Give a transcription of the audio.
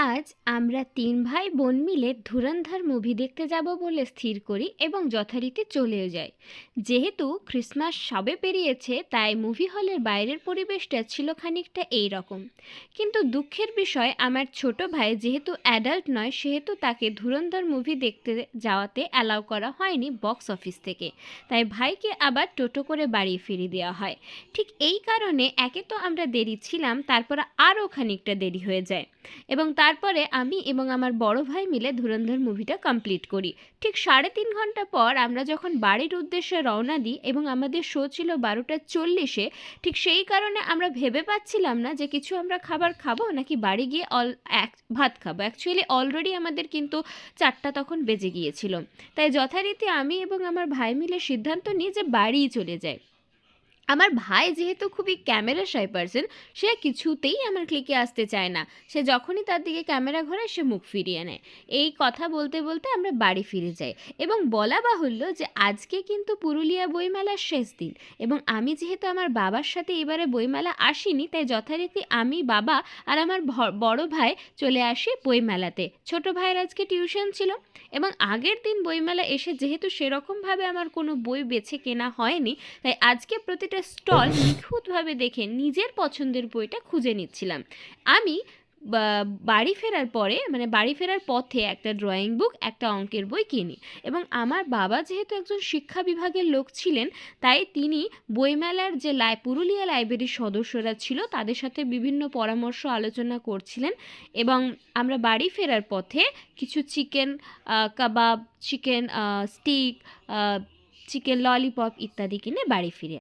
আজ আমরা তিন ভাই বোন মিলে ধুরন্ধর মুভি দেখতে যাব বলে স্থির করি এবং যথারীতি চলেও যাই। যেহেতু ক্রিসমাস সবে পেরিয়েছে তাই মুভি হলের বাইরের পরিবেশটা ছিল খানিকটা এই রকম। কিন্তু দুঃখের বিষয়, আমার ছোট ভাই যেহেতু অ্যাডাল্ট নয় সেহেতু তাকে ধুরন্ধর মুভি দেখতে যাওয়াতে অ্যালাউ করা হয়নি বক্স অফিস থেকে। তাই ভাইকে আবার টোটো করে বাড়ি ফিরিয়ে দেওয়া হয়। ঠিক এই কারণে একে তো আমরা দেরি ছিলাম, তারপর আরও খানিকটা দেরি হয়ে যায় এবং তারপরে আমি এবং আমার বড় ভাই মিলে ধুরন্ধর মুভিটা কমপ্লিট করি। ঠিক 3.5 ঘন্টা পর আমরা যখন বাড়ির উদ্দেশ্যে রওনা দিই এবং আমাদের শো ছিল 12টা 40-এ, ঠিক সেই কারণে আমরা ভেবে পাচ্ছিলাম না যে কিছু আমরা খাবার খাবো নাকি বাড়ি গিয়ে ভাত খাবো। অ্যাকচুয়ালি অলরেডি আমাদের কিন্তু 4টা তখন বেজে গিয়েছিল। তাই যথারীতি আমি এবং আমার ভাই মিলে সিদ্ধান্ত নিই যে বাড়িই চলে যায়। আমার ভাই যেহেতু খুবই ক্যামেরা শাই পার্সন, সে কিছুতেই আমার ক্লিকে আসতে চায় না। সে যখনই তার দিকে ক্যামেরা ঘোরায় সে মুখ ফিরিয়ে নেয়। এই কথা বলতে বলতে আমরা বাড়ি ফিরে যাই এবং বলা বাহুল্য যে আজকে কিন্তু পুরুলিয়া বইমেলার শেষ দিন এবং আমি যেহেতু আমার বাবার সাথে এবারে বইমেলা আসিনি, তাই যথারীতি আমি, বাবা আর আমার বড় ভাই চলে আসি বইমেলাতে। ছোট ভাইয়ের আজকে টিউশন ছিল এবং আগের দিন বইমেলা এসে যেহেতু সেরকমভাবে আমার কোনো বই বেছে কেনা হয়নি, তাই আজকে প্রতিটা স্টল নিখুঁতভাবে দেখে নিজের পছন্দের বইটা খুঁজে নিচ্ছিলাম। আমি বাড়ি ফেরার পরে, মানে বাড়ি ফেরার পথে একটা ড্রয়িং বুক, একটা অঙ্কের বই কিনি এবং আমার বাবা যেহেতু একজন শিক্ষা বিভাগের লোক ছিলেন, তাই তিনি বইমেলার যে পুরুলিয়া লাইব্রেরির সদস্যরা ছিল তাদের সাথে বিভিন্ন পরামর্শ আলোচনা করছিলেন এবং আমরা বাড়ি ফেরার পথে কিছু চিকেন কাবাব, চিকেন স্টিক, চিকেন ললিপপ ইত্যাদি কিনে বাড়ি ফিরে